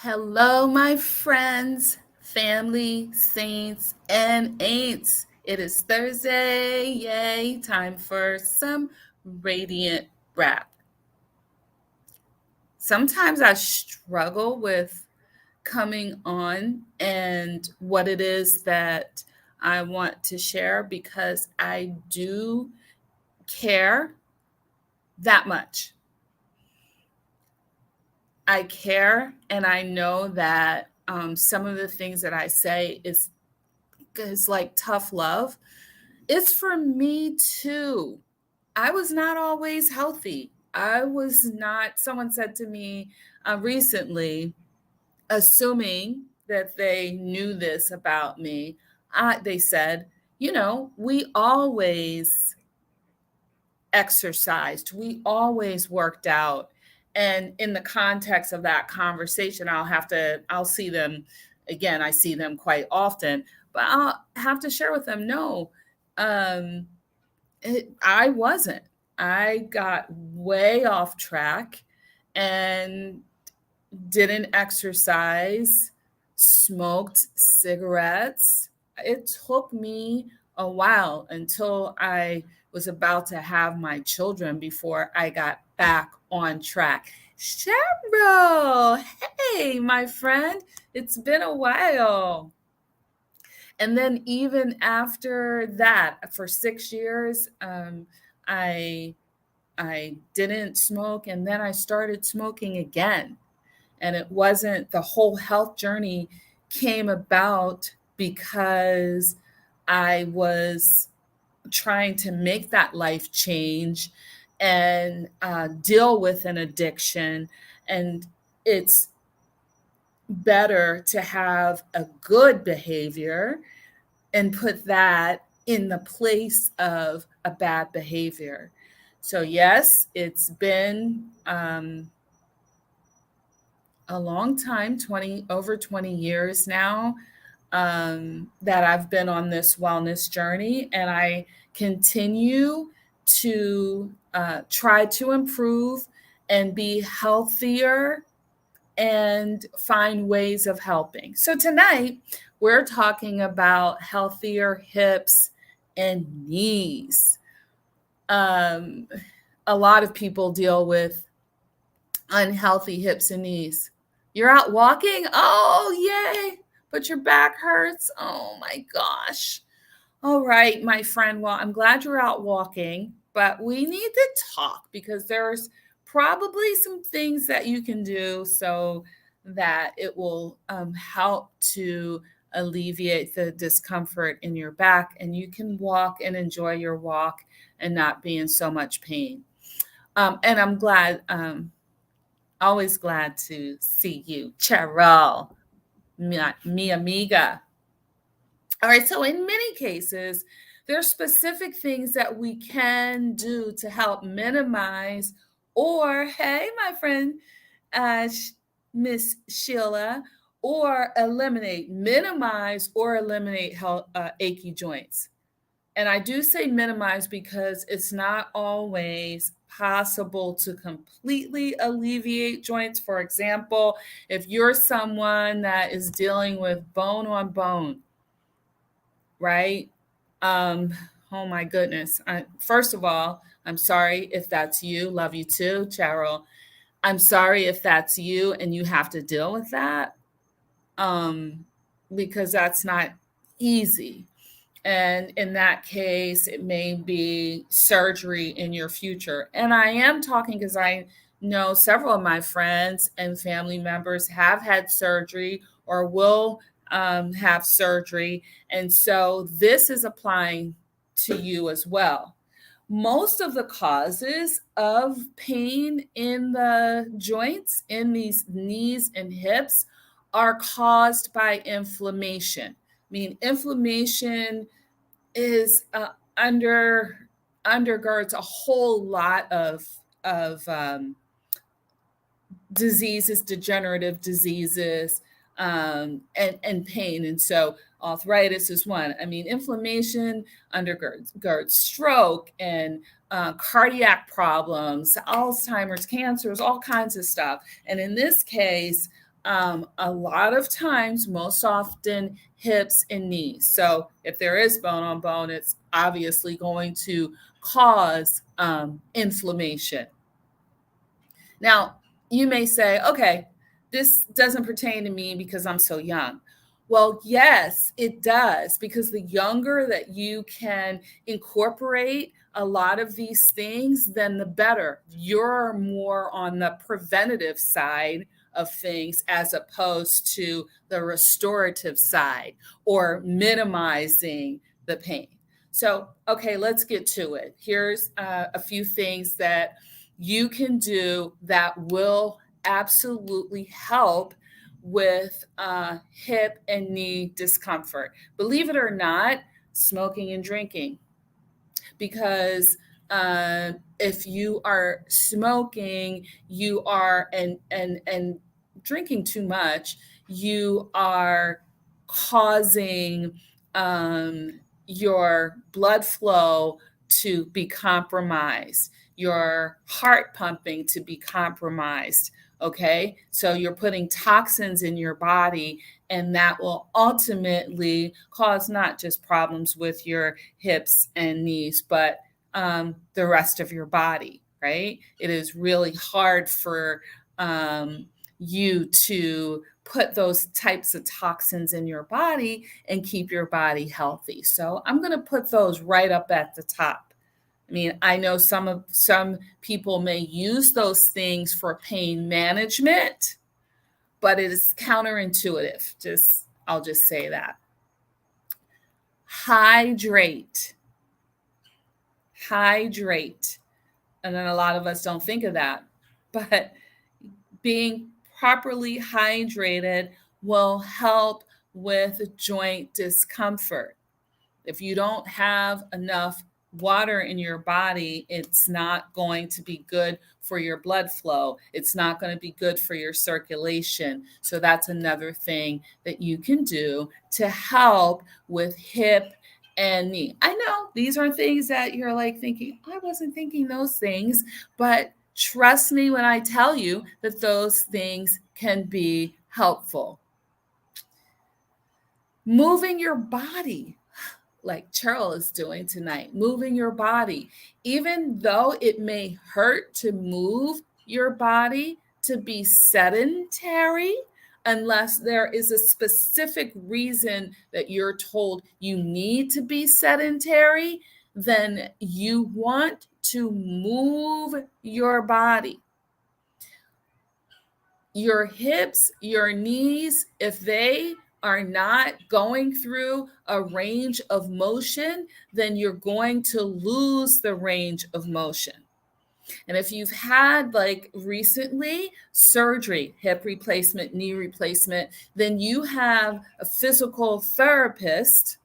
Hello, my friends, family, saints, and ain'ts. It is Thursday. Yay, time for some radiant rap. Sometimes I struggle with coming on and what it is that I want to share because I do care that much. I care, and I know that some of the things that I say is like tough love. It's for me too. I was not always healthy. I was not, someone said to me recently, assuming that they knew this about me, they said, we always exercised, we always worked out. And in the context of that conversation, I'll see them again. I see them quite often, but I'll have to share with them, no, um, I wasn't. I got way off track and didn't exercise, smoked cigarettes. It took me a while until I was about to have my children before I got back on track. Cheryl, hey, my friend, it's been a while. And then even after that, for 6 years, I I didn't smoke, and then I started smoking again. And it wasn't, the whole health journey came about because I was trying to make that life change and deal with an addiction. And it's better to have a good behavior and put that in the place of a bad behavior. So, yes, it's been a long time, over 20 years now, that I've been on this wellness journey, and I continue to try to improve and be healthier and find ways of helping. So tonight we're talking about healthier hips and knees. Um, a lot of people deal with unhealthy hips and knees. You're out walking? Oh, yay. But your back hurts? Oh my gosh. All right, my friend. Well, I'm glad you're out walking, but we need to talk because there's probably some things that you can do so that it will help to alleviate the discomfort in your back, and you can walk and enjoy your walk and not be in so much pain. And I'm glad, always glad to see you, Cheryl, mi amiga. All right, so in many cases, there are specific things that we can do to help minimize, or, hey, my friend, uh, Miss Sheila, or minimize or eliminate achy joints. And I do say minimize because it's not always possible to completely alleviate joints. For example, if you're someone that is dealing with bone on bone, right? Um, oh my goodness. First of all, I'm sorry if that's you. Love you too, Cheryl. I'm sorry if that's you and you have to deal with that, um, because that's not easy. And in that case, it may be surgery in your future. And I am talking because I know several of my friends and family members have had surgery or will have surgery. And so this is applying to you as well. Most of the causes of pain in the joints, in these knees and hips, are caused by inflammation. I mean, inflammation is undergirds a whole lot of diseases, degenerative diseases, and pain. And so arthritis is one. I mean, inflammation undergirds stroke and cardiac problems, Alzheimer's, cancers, all kinds of stuff. And in this case, a lot of times, most often, hips and knees. So if there is bone on bone, it's obviously going to cause inflammation. Now, you may say, okay, this doesn't pertain to me because I'm so young. Well, yes, it does, because the younger that you can incorporate a lot of these things, then the better. You're more on the preventative side of things as opposed to the restorative side or minimizing the pain. So, okay, let's get to it. Here's a few things that you can do that will absolutely help with hip and knee discomfort. Believe it or not, smoking and drinking, because if you are smoking, you are and drinking too much, you are causing your blood flow to be compromised, your heart pumping to be compromised. Okay, so you're putting toxins in your body, and that will ultimately cause not just problems with your hips and knees, but the rest of your body, right? It is really hard for you to put those types of toxins in your body and keep your body healthy. So I'm going to put those right up at the top. I mean, I know some people may use those things for pain management, but it is counterintuitive. I'll just say that. Hydrate. Hydrate. And then a lot of us don't think of that. But being properly hydrated will help with joint discomfort. If you don't have enough water in your body, it's not going to be good for your blood flow. It's not going to be good for your circulation. So that's another thing that you can do to help with hip and knee. I know these are things that you're like thinking, I wasn't thinking those things, but trust me when I tell you that those things can be helpful. Moving your body, like Charles is doing tonight, moving your body, even though it may hurt to move your body, to be sedentary, unless there is a specific reason that you're told you need to be sedentary, then you want to move your body. Your hips, your knees, if they are not going through a range of motion, then you're going to lose the range of motion. And if you've had, like, recently surgery, hip replacement, knee replacement, then you have a physical therapist,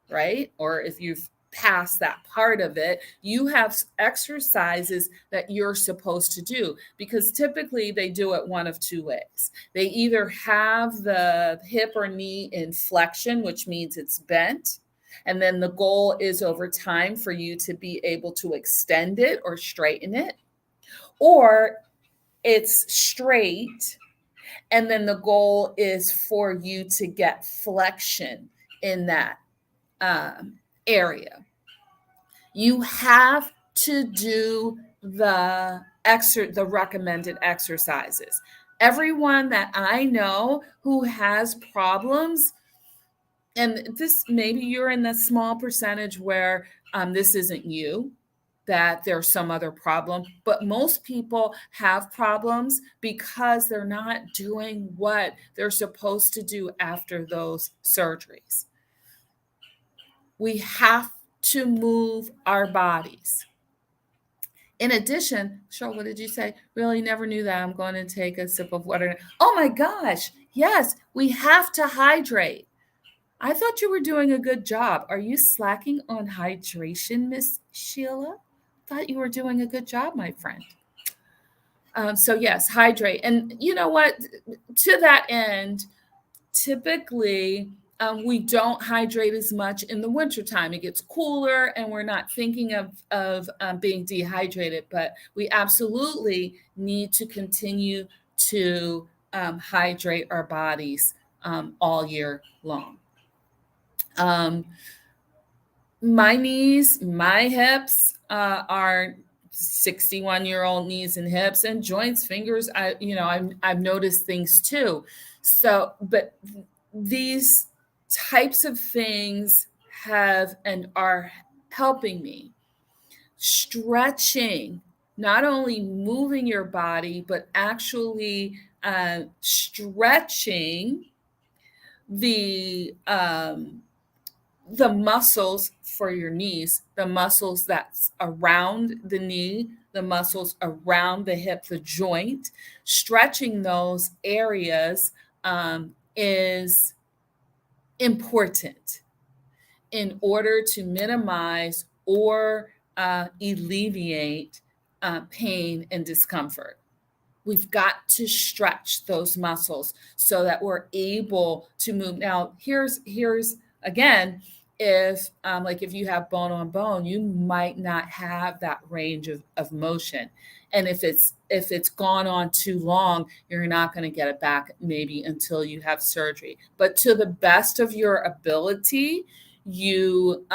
right? Or if you've passed that part of it, you have exercises that you're supposed to do, because typically they do it one of two ways. They either have the hip or knee in flexion, which means it's bent. And then the goal is over time for you to be able to extend it or straighten it, or it's straight. And then the goal is for you to get flexion in that area. You have to do the recommended exercises. Everyone that I know who has problems, and this, maybe you're in the small percentage where this isn't you, that there's some other problem, but most people have problems because they're not doing what they're supposed to do after those surgeries. We have to move our bodies. In addition, Cheryl, what did you say? Really never knew that. I'm going to take a sip of water. Oh my gosh. Yes, we have to hydrate. I thought you were doing a good job. Are you slacking on hydration, Miss Sheila? Thought you were doing a good job, my friend. So yes, hydrate. And you know what? To that end, typically we don't hydrate as much in the wintertime. It gets cooler and we're not thinking of being dehydrated, but we absolutely need to continue to hydrate our bodies all year long. Um, my knees, my hips are 61-year-old knees and hips and joints, fingers. I've noticed things too. So, but these types of things have and are helping me. Stretching, not only moving your body, but actually stretching the the muscles for your knees, the muscles that's around the knee, the muscles around the hip, the joint, stretching those areas is important in order to minimize or alleviate pain and discomfort. We've got to stretch those muscles so that we're able to move. Now, here's again, if like if you have bone on bone, you might not have that range of motion. And if it's gone on too long, you're not going to get it back maybe until you have surgery. But to the best of your ability, you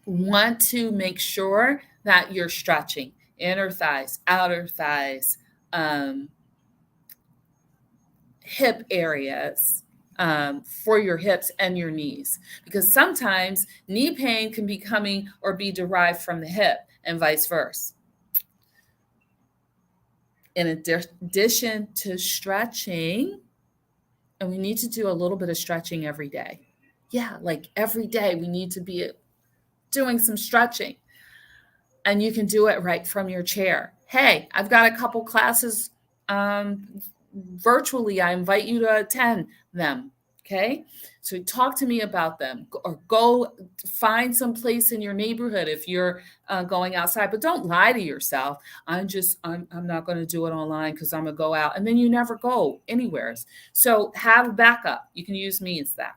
want to make sure that you're stretching inner thighs, outer thighs, um, hip areas for your hips and your knees. Because sometimes knee pain can be coming or be derived from the hip and vice versa. In addition to stretching, and we need to do a little bit of stretching every day. Yeah, like every day we need to be doing some stretching. And you can do it right from your chair. Hey, I've got a couple classes virtually. I invite you to attend them. Okay. So talk to me about them, or go find some place in your neighborhood if you're going outside, but don't lie to yourself. I'm not going to do it online because I'm going to go out, and then you never go anywhere. So have a backup. You can use me as that.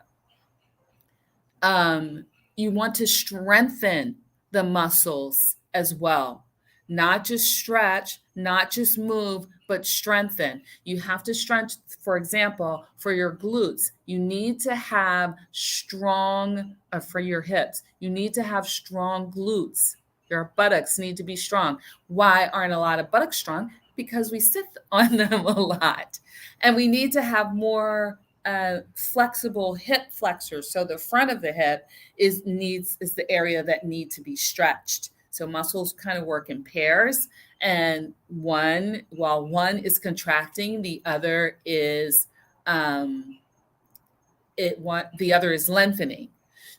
You want to strengthen the muscles as well. Not just stretch, not just move, but strengthen. You have to strengthen, for example, for your glutes, you need to have strong, for your hips, you need to have strong glutes. Your buttocks need to be strong. Why aren't a lot of buttocks strong? Because we sit on them a lot. And we need to have more flexible hip flexors. So the front of the hip is the area that need to be stretched. So muscles kind of work in pairs, and while one is contracting, the other is the other is lengthening.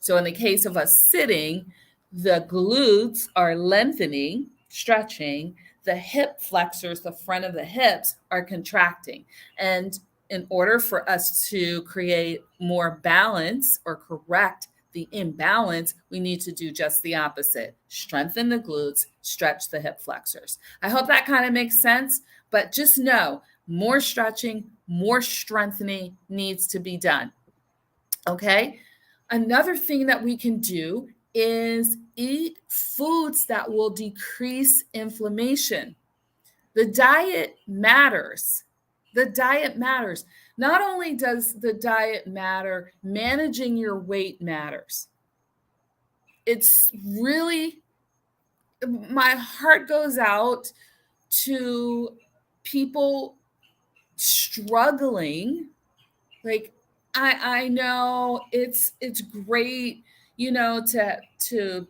So in the case of us sitting, the glutes are lengthening, stretching. The hip flexors, the front of the hips, are contracting. And in order for us to create more balance or correct the imbalance, we need to do just the opposite. Strengthen the glutes, stretch the hip flexors. I hope that kind of makes sense, but just know more stretching, more strengthening needs to be done. Okay? Another thing that we can do is eat foods that will decrease inflammation. The diet matters. The diet matters. Not only does the diet matter, managing your weight matters. It's really, my heart goes out to people struggling. Like, I know it's great, to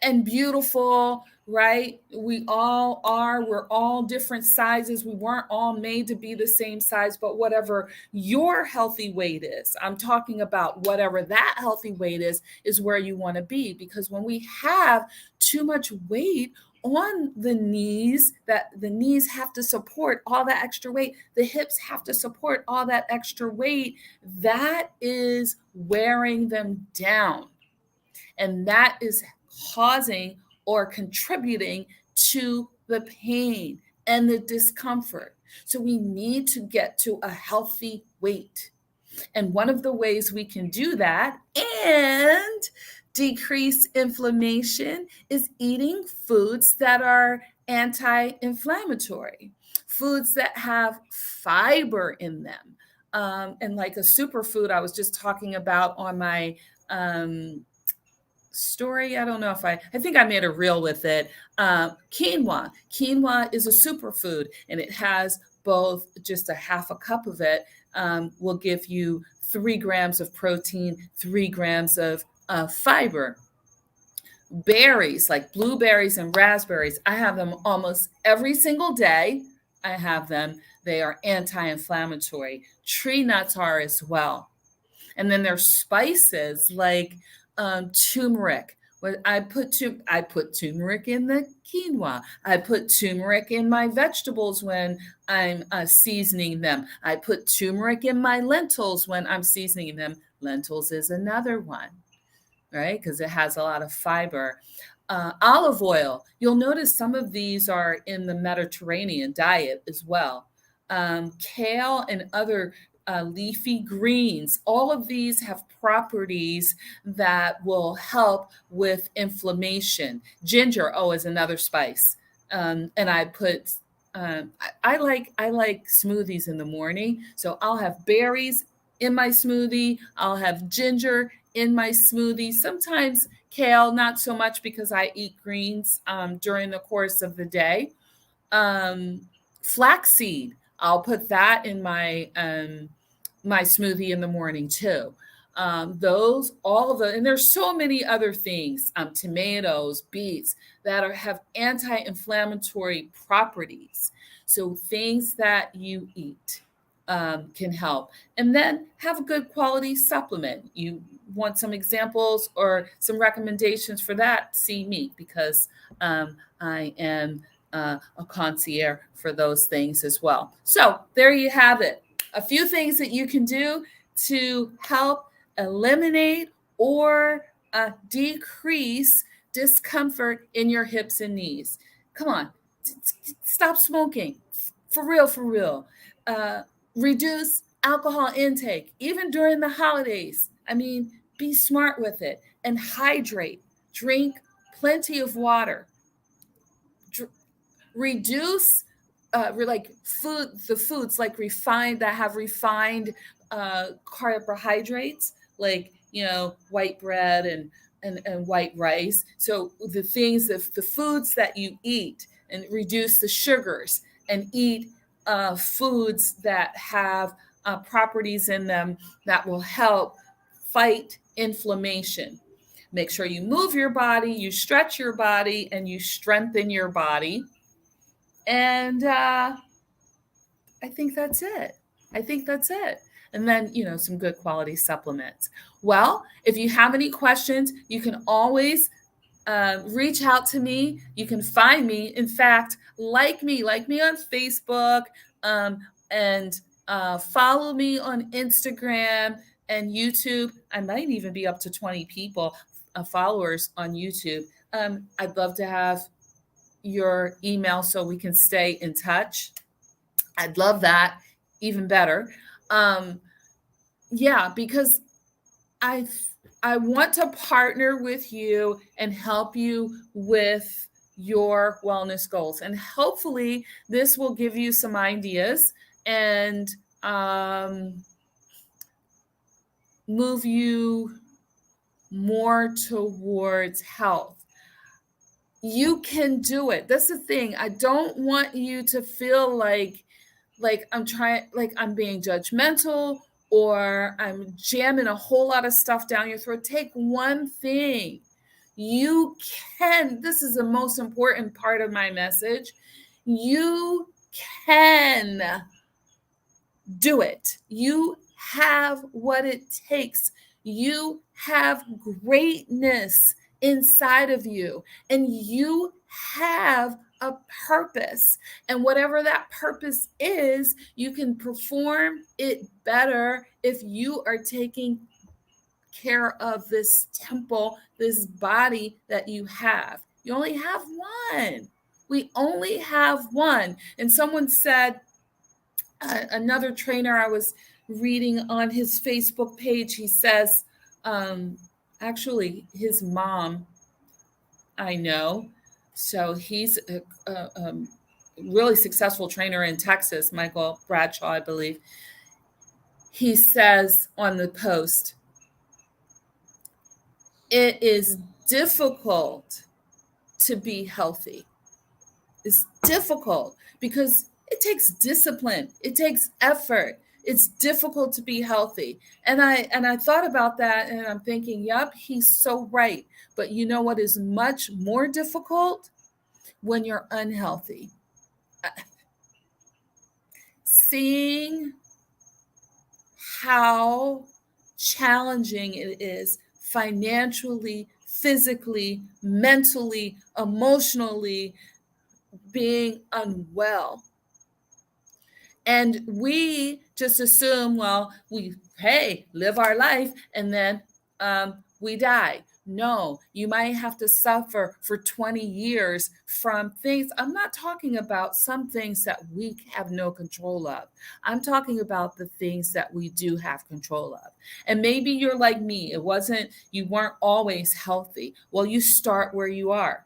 and beautiful, right? We all are. We're all different sizes. We weren't all made to be the same size, but whatever your healthy weight is, I'm talking about whatever that healthy weight is where you want to be. Because when we have too much weight on the knees, that the knees have to support all that extra weight, the hips have to support all that extra weight, that is wearing them down. And that is causing or contributing to the pain and the discomfort. So we need to get to a healthy weight. And one of the ways we can do that and decrease inflammation is eating foods that are anti-inflammatory, foods that have fiber in them. And like a superfood I was just talking about on my story. I don't know if I think I made a reel with it. Quinoa. Quinoa is a superfood, and it has both, just a half a cup of it will give you 3 grams of protein, 3 grams of fiber. Berries like blueberries and raspberries, I have them almost every single day. I have them. They are anti-inflammatory. Tree nuts are as well. And then there's spices like turmeric. I put turmeric in the quinoa. I put turmeric in my vegetables when I'm seasoning them. I put turmeric in my lentils when I'm seasoning them. Lentils is another one, right? Because it has a lot of fiber. Olive oil. You'll notice some of these are in the Mediterranean diet as well. Kale and other leafy greens. All of these have properties that will help with inflammation. Ginger, oh, is another spice. And I put I like smoothies in the morning, so I'll have berries in my smoothie. I'll have ginger in my smoothie. Sometimes kale, not so much because I eat greens during the course of the day. Flaxseed, I'll put that in my smoothie in the morning too. Those, all of the, and there's so many other things, tomatoes, beets that have anti-inflammatory properties. So things that you eat can help. And then have a good quality supplement. You want some examples or some recommendations for that? See me, because I am a concierge for those things as well. So there you have it. A few things that you can do to help eliminate or decrease discomfort in your hips and knees. Come on, stop smoking. For real, for real. Reduce alcohol intake, even during the holidays. I mean, be smart with it and hydrate. Drink plenty of water. Reduce like the foods like refined, that have refined carbohydrates, like white bread and white rice. So the things, the foods that you eat, and reduce the sugars, and eat foods that have properties in them that will help fight inflammation. Make sure you move your body, you stretch your body, and you strengthen your body. And I think that's it. I think that's it. And then, some good quality supplements. Well, if you have any questions, you can always reach out to me. You can find me. In fact, like me on Facebook, and follow me on Instagram and YouTube. I might even be up to 20 people, followers on YouTube. I'd love to have your email so we can stay in touch. I'd love that, even better. Yeah, because I want to partner with you and help you with your wellness goals. And hopefully this will give you some ideas and move you more towards health. You can do it. That's the thing. I don't want you to feel like I'm being judgmental, or I'm jamming a whole lot of stuff down your throat. Take one thing. You can. This is the most important part of my message. You can do it. You have what it takes. You have greatness inside of you, and you have a purpose. And whatever that purpose is, you can perform it better if you are taking care of this temple, this body that you have. You only have one. We only have one. And someone said, another trainer I was reading on his Facebook page, he says, Actually, his mom, I know. So he's a really successful trainer in Texas, Michael Bradshaw, I believe. He says on the post, it is difficult to be healthy. It's difficult because it takes discipline, it takes effort. It's difficult to be healthy. And I thought about that and I'm thinking, yep, he's so right. But you know what is much more difficult? When you're unhealthy. Seeing how challenging it is financially, physically, mentally, emotionally, being unwell. And we just assume, well, hey, live our life and then we die. No, you might have to suffer for 20 years from things. I'm not talking about some things that we have no control of. I'm talking about the things that we do have control of. And maybe you're like me. You weren't always healthy. Well, you start where you are.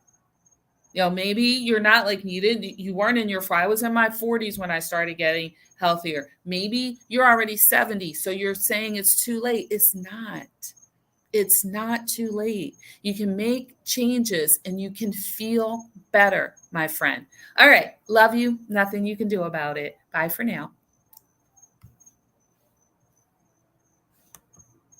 Maybe you're not like needed. You weren't in I was in my 40s when I started getting healthier. Maybe you're already 70. So you're saying it's too late. It's not. It's not too late. You can make changes and you can feel better, my friend. All right. Love you. Nothing you can do about it. Bye for now.